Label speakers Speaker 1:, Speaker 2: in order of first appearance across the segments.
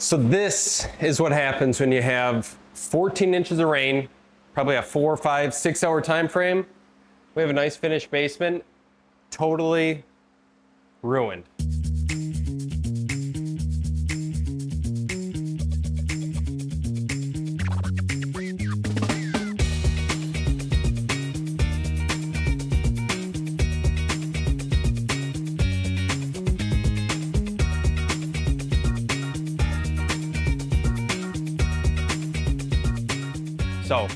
Speaker 1: So this is what happens when you have 14 inches of rain, probably a 4, 5, 6 hour time frame. We have a nice finished basement, totally ruined. So,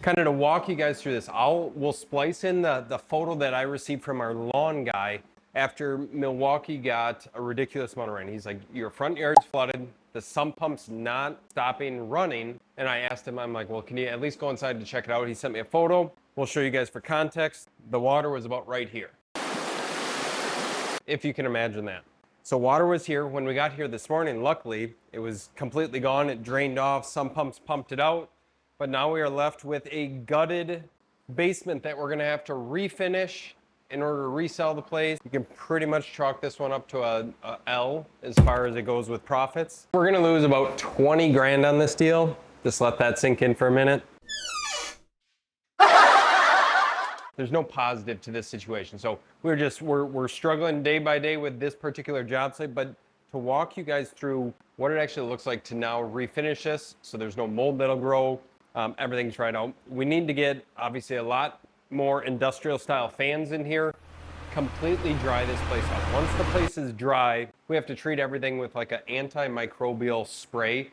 Speaker 1: kind of to walk you guys through this, we'll splice in the photo that I received from our lawn guy after Milwaukee got a ridiculous amount of rain. He's like, your front yard's flooded, the sump pump's not stopping running. And I asked him, I'm like, well, can you at least go inside to check it out? He sent me a photo. We'll show you guys for context. The water was about right here, if you can imagine that. So water was here when we got here this morning. Luckily, it was completely gone. It drained off. Some pumps pumped it out. But now we are left with a gutted basement that we're gonna have to refinish in order to resell the place. You can pretty much chalk this one up to a L as far as it goes with profits. We're gonna lose about 20 grand on this deal. Just let that sink in for a minute. There's no positive to this situation. So we're struggling day by day with this particular job site, but to walk you guys through what it actually looks like to now refinish this so there's no mold that'll grow. Everything's right out. We need to get obviously a lot more industrial style fans in here, completely dry this place out. Once the place is dry, we have to treat everything with like an antimicrobial spray.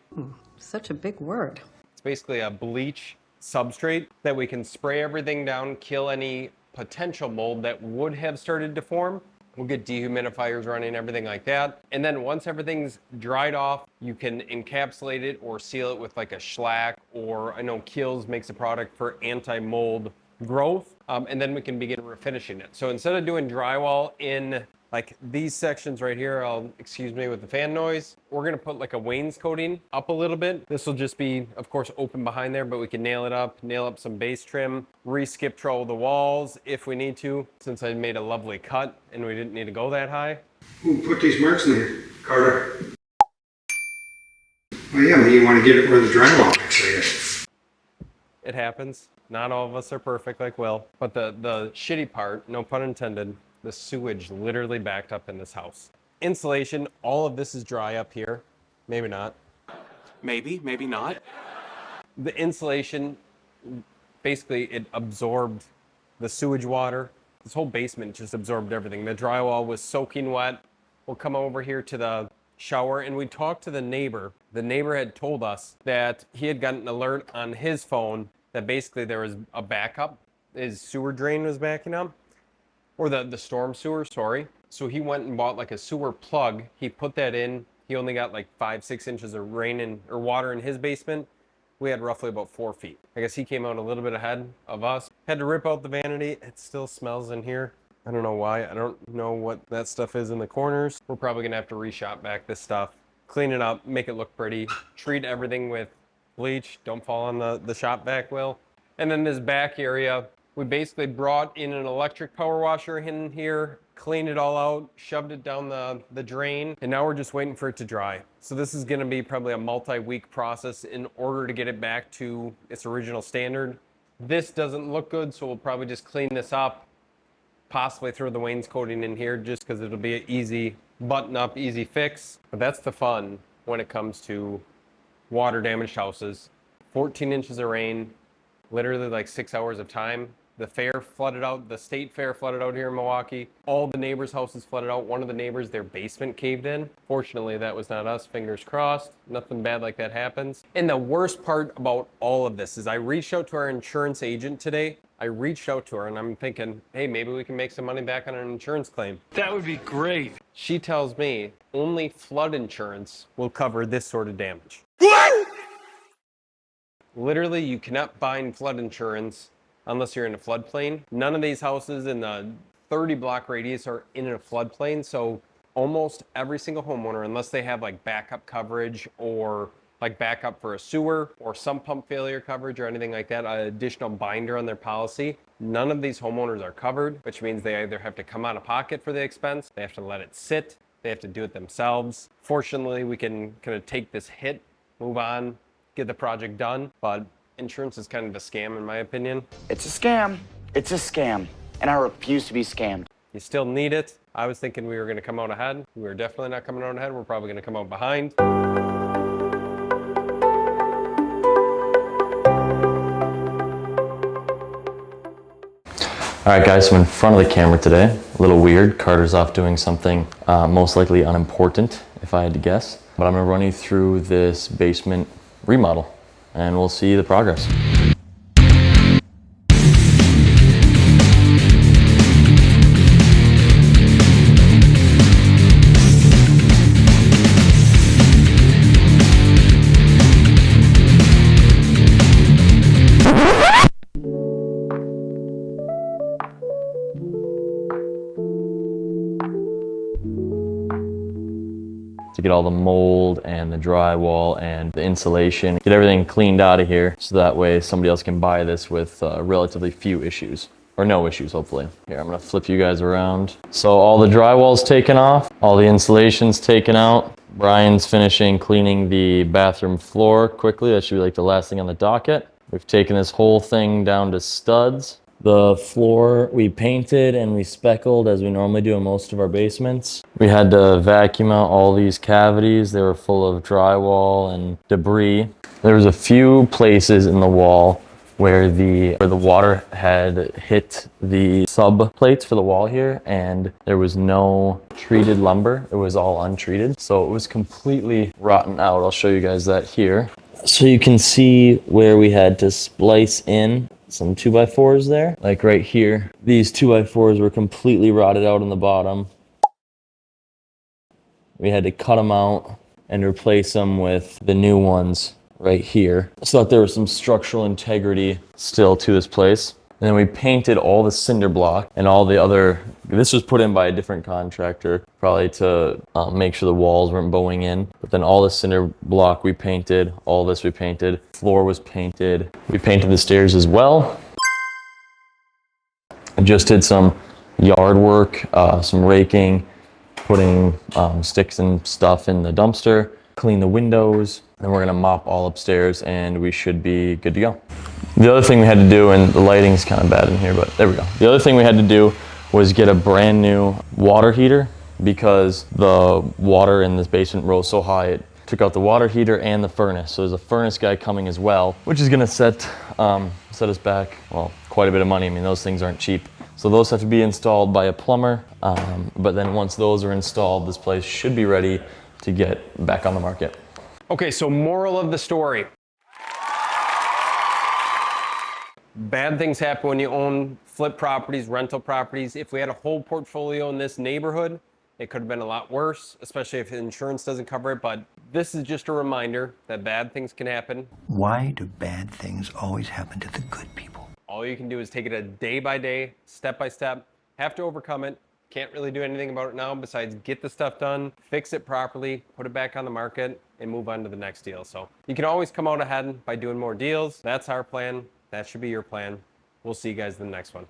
Speaker 2: Such a big word.
Speaker 1: It's basically a bleach substrate that we can spray everything down, kill any potential mold that would have started to form. We'll get dehumidifiers running, everything like that. And then once everything's dried off, you can encapsulate it or seal it with like a shellac, or I know Kiehl's makes a product for anti-mold growth. And then we can begin refinishing it. So instead of doing drywall in like these sections right here, excuse me with the fan noise, we're gonna put like a wainscoting up a little bit. This will just be, of course, open behind there, but we can nail up some base trim, re-skip trowel the walls if we need to, since I made a lovely cut and we didn't need to go that high.
Speaker 3: Who put these marks in there? Carter. Oh yeah, well you want to get it where the drywall actually is.
Speaker 1: It happens. Not all of us are perfect like Will, but the shitty part, no pun intended, the sewage literally backed up in this house. Insulation, all of this is dry up here. Maybe not.
Speaker 4: Maybe not.
Speaker 1: The insulation, basically it absorbed the sewage water. This whole basement just absorbed everything. The drywall was soaking wet. We'll come over here to the shower and we talked to the neighbor. The neighbor had told us that he had gotten an alert on his phone that basically there was a backup. His sewer drain was backing up. Or the storm sewer, sorry. So he went and bought like a sewer plug. He put that in. He only got like 5, 6 inches of rain or water in his basement. We had roughly about 4 feet. I guess he came out a little bit ahead of us. Had to rip out the vanity. It still smells in here. I don't know why. I don't know what that stuff is in the corners. We're probably gonna have to reshop back this stuff, clean it up, make it look pretty, treat everything with bleach. Don't fall on the shop vac, Will. And then this back area, we basically brought in an electric power washer in here, cleaned it all out, shoved it down the drain, and now we're just waiting for it to dry. So this is gonna be probably a multi-week process in order to get it back to its original standard. This doesn't look good, so we'll probably just clean this up, possibly throw the wainscoting in here just because it'll be an easy button up, easy fix. But that's the fun when it comes to water damaged houses. 14 inches of rain, literally like 6 hours of time. The fair flooded out, the state fair flooded out here in Milwaukee. All the neighbors' houses flooded out. One of the neighbors, their basement caved in. Fortunately, that was not us, fingers crossed. Nothing bad like that happens. And the worst part about all of this is I reached out to our insurance agent today. I reached out to her and I'm thinking, hey, maybe we can make some money back on an insurance claim.
Speaker 4: That would be great.
Speaker 1: She tells me only flood insurance will cover this sort of damage.
Speaker 4: What?
Speaker 1: Literally, you cannot bind flood insurance unless you're in a floodplain. None of these houses in the 30 block radius are in a floodplain. So almost every single homeowner, unless they have like backup coverage or like backup for a sewer or sump pump failure coverage or anything like that, an additional binder on their policy, none of these homeowners are covered, which means they either have to come out of pocket for the expense, they have to let it sit, They have to do it themselves. Fortunately, we can kind of take this hit, move on, get the project done. But insurance is kind of a scam in my opinion.
Speaker 5: It's a scam. It's a scam. And I refuse to be scammed.
Speaker 1: You still need it. I was thinking we were going to come out ahead. We were definitely not coming out ahead. We're probably going to come out behind.
Speaker 6: All right, guys, so I'm in front of the camera today. A little weird. Carter's off doing something most likely unimportant, if I had to guess. But I'm gonna run you through this basement remodel, and we'll see the progress. To get all the mold and the drywall and the insulation, get everything cleaned out of here so that way somebody else can buy this with relatively few issues, or no issues hopefully. Here, I'm gonna flip you guys around. So all the drywall's taken off, all the insulation's taken out. Brian's finishing cleaning the bathroom floor quickly. That should be like the last thing on the docket. We've taken this whole thing down to studs. The floor we painted and we speckled as we normally do in most of our basements. We had to vacuum out all these cavities. They were full of drywall and debris. There was a few places in the wall where the water had hit the sub plates for the wall here, and there was no treated lumber. It was all untreated. So it was completely rotten out. I'll show you guys that here. So you can see where we had to splice in some 2x4s there, like right here. These 2x4s were completely rotted out on the bottom. We had to cut them out and replace them with the new ones right here, so that there was some structural integrity still to this place. And then we painted all the cinder block and all the other, this was put in by a different contractor, probably to make sure the walls weren't bowing in. But then all the cinder block we painted, all this we painted, floor was painted. We painted the stairs as well. I just did some yard work, some raking, putting sticks and stuff in the dumpster, clean the windows, and we're gonna mop all upstairs and we should be good to go. The other thing we had to do, and the lighting's kind of bad in here, but there we go. The other thing we had to do was get a brand new water heater because the water in this basement rose so high it took out the water heater and the furnace. So there's a furnace guy coming as well, which is gonna set us back, well, quite a bit of money. I mean, those things aren't cheap. So those have to be installed by a plumber. But then once those are installed, this place should be ready to get back on the market.
Speaker 1: Okay, so moral of the story. Bad things happen when you own flip properties, rental properties. If we had a whole portfolio in this neighborhood, it could have been a lot worse, especially if insurance doesn't cover it. But this is just a reminder that bad things can happen.
Speaker 7: Why do bad things always happen to the good people?
Speaker 1: All you can do is take it a day by day, step by step, have to overcome it. Can't really do anything about it now besides get the stuff done, fix it properly, put it back on the market, and move on to the next deal. So you can always come out ahead by doing more deals. That's our plan. That should be your plan. We'll see you guys in the next one.